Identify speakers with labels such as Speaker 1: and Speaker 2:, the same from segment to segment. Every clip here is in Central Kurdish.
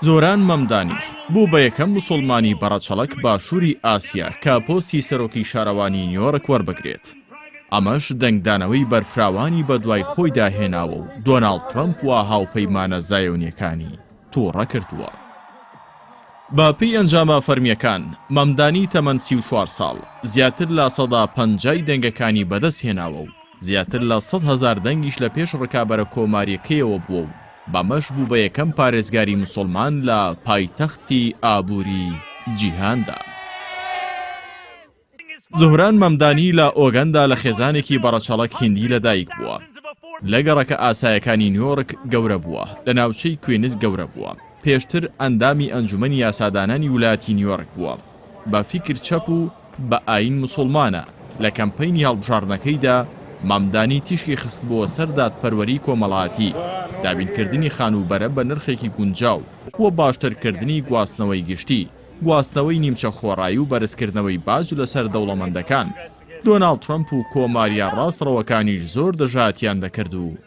Speaker 1: زۆران مەمدانی بوو بە یەکەم موسڵمانی بەڕەچەڵک باشووری ئاسیا کە پۆستی سەرۆکی شارەوانی نیویۆرک وەربگرێت. ئەمەش دەنگدانەوەی بەرفراوانی بە دوای خۆی داهێناوە و دۆناڵد ترەمپ و هاوپەیمانە زایۆنیەکانی تووڕە کردووە. بە پێی ئەنجامە فەرمیەکان مەمدانی تەمەن 34 ساڵ زیاتر لە 150 دەنگەکانی بەدەست هێناوە و زیاتر لە 100,000 دەنگیش لە پێش ڕکابەرە کۆماریەکەیەوە بووە و بەمەش بوو بە یەکەم پارێزگاری موسڵمان لە پایتەختی ئابووری جیهاندا. زۆهران مەمدانی لە ئۆگەندا لە خێزانێکی بەڕەچەڵک هیندی لەدایک بووە. لە گەڕەکە ئاسایەکانی نیویۆرک گەورە بووە، لە ناوچەی کوێنز گەورە بووە. پێشتر ئەندامی ئەنجومەنی یاسادانانی ویلایەتی نیویۆرک بووە. بە فیکر چەپ و بە ئاین موسڵمانە. لە کەمپەینی هەڵبژاردنەکەیدا مەمدانی تیشکی خستبووە سەر دادپەروەری کۆمەڵایەتی، دابینکردنی خانوبەرە بە نرخێکی گونجاو و باشترکردنی گواستنەوەی گشتی، گواستنەوەی نیمچە خۆڕایی و بەرزکردنەوەی باج لەسەر دەوڵەمەندەکان. دۆناڵد ترەمپ و کۆماریە ڕاستڕەوەکانیش زۆر دەژاتیان دەکرد و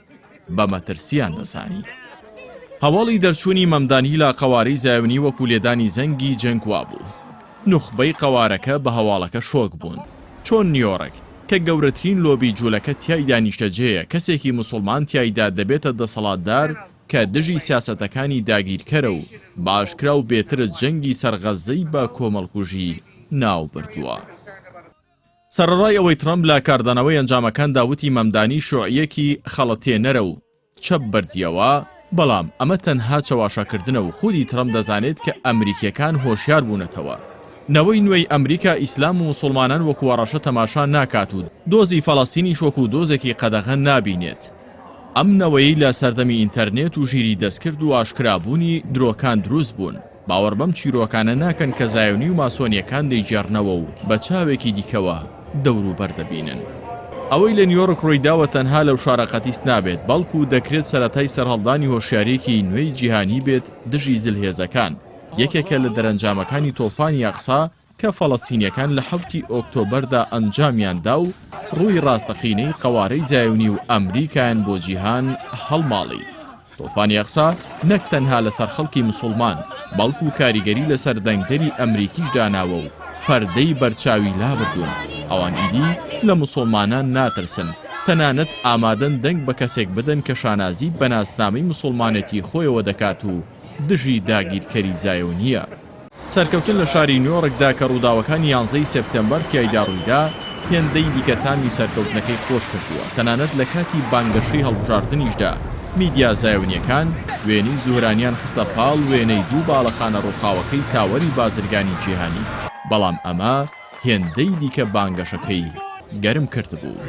Speaker 1: بە مەترسیان دەزانی. هەواڵی دەرچوونی مەمدانی لە قەوارەی زایونی وەکو لێدانی زەنگی جەنگوا بوو. نوخبەی قەوارەکە بە هەواڵەکە شۆک بوون. چۆن نیویۆرک کە گەورەترین لۆبی جوولەکە تیایدا نیشتەجێیە، کەسێکی موسڵمان تیایدا دەبێتە دەسەڵاتدار کە دژی سیاسەتەکانی داگیرکەرە و باشکرا و بێترت جەنگی سەرغەزەی بە کۆمەڵکوژی ناو بردووە. سەرڕای ئەوەی ترەمپ لە کاردانەوەی ئەنجامەکاندا وتی مەمدانی شۆعیەکی خەڵەتێنەرە و چەپ بردیەوە، بەڵام ئەمە تەنها چەواشەکردنە و خودی ترەمپ دەزانێت کە ئەمریکیەکان هۆشیار بوونەتەوە. نەوەی نوێی ئەمریکا ئیسلام و موسڵمانان وەکو وەڕەشە تەماشا ناکات و دۆزی فەڵەستینیش وەکو دۆزێکی قەدەغە نابینێت. ئەم نەوەی لە سەردەمی ئینتەرنێت و ژیری دەستکرد و ئاشکرابوونی درۆکان دروست بوون. باوەڕ بەم چیرۆکانە ناکەن کە زایۆنی و ماسۆنیەکان دەیجێڕنەوە و بە چاوێکی دیکەوە دەوروبەر دەبینن. ئەوەی لە نیویۆرک ڕوویداوە تەنها لەو شارە قەتیس نابێت، بەڵکو دەکرێت سەرەتای سەرهەڵدانی هۆشیارێکی نوێی جیهانی بێت دژی زلهێزەکان. یەکێکە لە دەرەنجامەکانی تۆفانی ئەقسا کە فەڵەستینیەکان لە 7 ئۆکتۆبەردا ئەنجامیاندا و ڕووی ڕاستەقینەی قەوارەی زایونی و ئەمریکایان بۆ جیهان هەڵماڵی. تۆفانی ئەقسا نەک تەنها لەسەر خەڵکی موسڵمان بەڵکو کاریگەری لەسەر دەنگدەری ئەمریکیش داناوە و پەردەی بەرچاوی لابردوون. ئەوان ئیدی لە موسڵمانان ناترسن، تەنانەت ئامادەن دەنگ بە کەسێک بدەن کە شانازی بە ناسنامەی موسڵمانەتی خۆیەوە دەکات و دژی داگیرکەری زایۆنیە. سەرکەوتن لە شاری نیویۆرکدا کە ڕووداوەکانی 11 سپتەمبەر تیایدا ڕوویدا، هێندەی دیکەتانی سەرکەوتنەکەی خۆش کردووە. تەنانەت لە کاتی بانگەشەی هەڵبژاردنیشدا میدیا زایۆنیەکان وێنەی زوهرانیان خستە پاڵ وێنەی دوو باڵەخانە ڕووخاوەکەی تاوەری بازرگانی جیهانی، بەڵام ئەمە هێندەی دیکە بانگەشەکەی گەرم کرد بوو.